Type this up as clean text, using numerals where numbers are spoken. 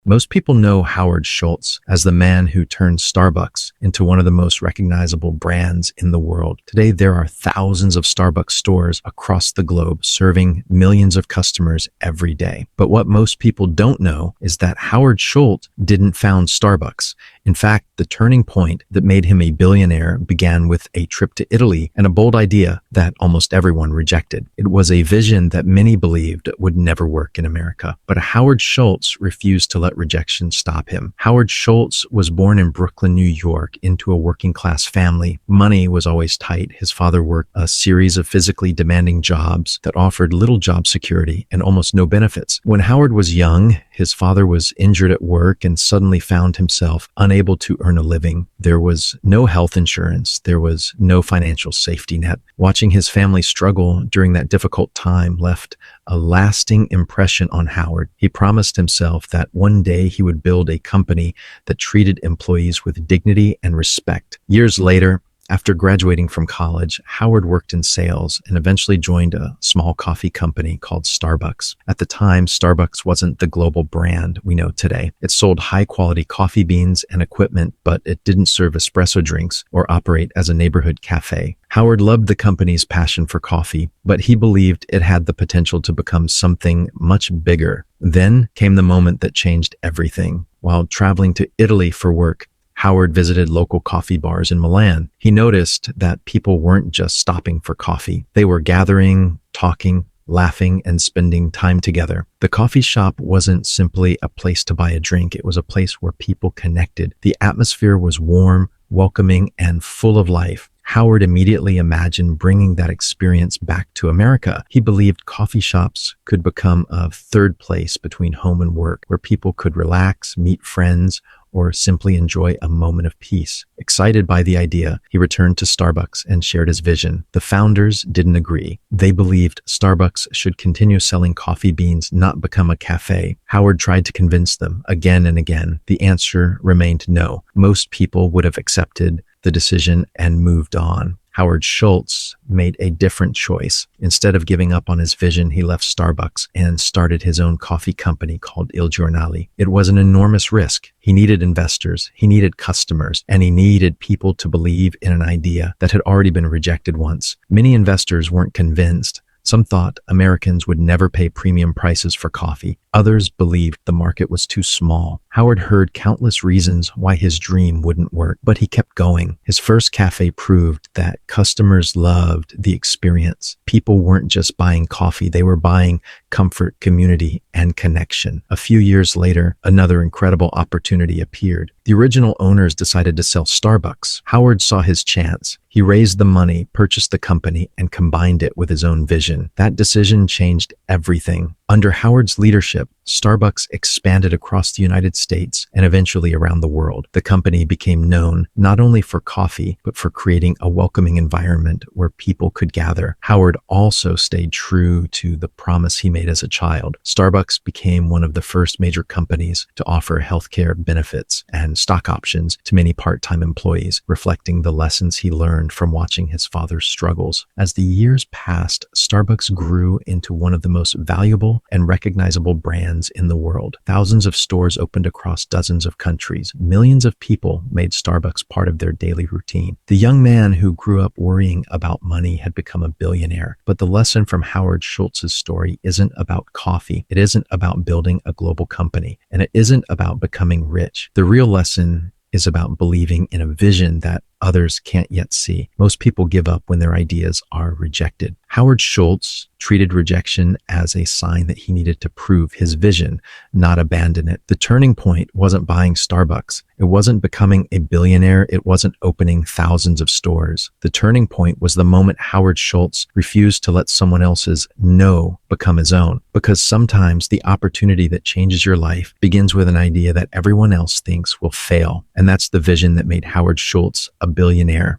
Most people know Howard Schultz as the man who turned Starbucks into one of the most recognizable brands in the world. Today, there are thousands of Starbucks stores across the globe serving millions of customers every day. But what most people don't know is that Howard Schultz didn't found Starbucks. In fact, the turning point that made him a billionaire began with a trip to Italy and a bold idea that almost everyone rejected. It was a vision that many believed would never work in America. But Howard Schultz refused to let rejection stop him. Howard Schultz was born in Brooklyn, New York, into a working-class family. Money was always tight. His father worked a series of physically demanding jobs that offered little job security and almost no benefits. When Howard was young, his father was injured at work and suddenly found himself unable to earn a living. There was no health insurance. There was no financial safety net. Watching his family struggle during that difficult time left a lasting impression on Howard. He promised himself that one day he would build a company that treated employees with dignity and respect. Years later, after graduating from college, Howard worked in sales and eventually joined a small coffee company called Starbucks. At the time, Starbucks wasn't the global brand we know today. It sold high-quality coffee beans and equipment, but it didn't serve espresso drinks or operate as a neighborhood cafe. Howard loved the company's passion for coffee, but he believed it had the potential to become something much bigger. Then came the moment that changed everything. While traveling to Italy for work, Howard visited local coffee bars in Milan. He noticed that people weren't just stopping for coffee. They were gathering, talking, laughing, and spending time together. The coffee shop wasn't simply a place to buy a drink. It was a place where people connected. The atmosphere was warm, welcoming, and full of life. Howard immediately imagined bringing that experience back to America. He believed coffee shops could become a third place between home and work, where people could relax, meet friends, or simply enjoy a moment of peace. Excited by the idea, he returned to Starbucks and shared his vision. The founders didn't agree. They believed Starbucks should continue selling coffee beans, not become a cafe. Howard tried to convince them again and again. The answer remained no. Most people would have accepted the decision and moved on. Howard Schultz made a different choice. Instead of giving up on his vision, he left Starbucks and started his own coffee company called Il Giornale. It was an enormous risk. He needed investors, he needed customers, and he needed people to believe in an idea that had already been rejected once. Many investors weren't convinced. Some thought Americans would never pay premium prices for coffee. Others believed the market was too small. Howard heard countless reasons why his dream wouldn't work, but he kept going. His first cafe proved that customers loved the experience. People weren't just buying coffee, they were buying comfort, community, and connection. A few years later, another incredible opportunity appeared. The original owners decided to sell Starbucks. Howard saw his chance. He raised the money, purchased the company, and combined it with his own vision. That decision changed everything. Under Howard's leadership, Starbucks expanded across the United States and eventually around the world. The company became known not only for coffee, but for creating a welcoming environment where people could gather. Howard also stayed true to the promise he made as a child. Starbucks became one of the first major companies to offer healthcare benefits and stock options to many part-time employees, reflecting the lessons he learned from watching his father's struggles. As the years passed, Starbucks grew into one of the most valuable and recognizable brands in the world. Thousands of stores opened across dozens of countries. Millions of people made Starbucks part of their daily routine. The young man who grew up worrying about money had become a billionaire. But the lesson from Howard Schultz's story isn't about coffee. It isn't about building a global company. And it isn't about becoming rich. The real lesson is about believing in a vision that others can't yet see. Most people give up when their ideas are rejected. Howard Schultz treated rejection as a sign that he needed to prove his vision, not abandon it. The turning point wasn't buying Starbucks. It wasn't becoming a billionaire. It wasn't opening thousands of stores. The turning point was the moment Howard Schultz refused to let someone else's no become his own. Because sometimes the opportunity that changes your life begins with an idea that everyone else thinks will fail. And that's the vision that made Howard Schultz a billionaire.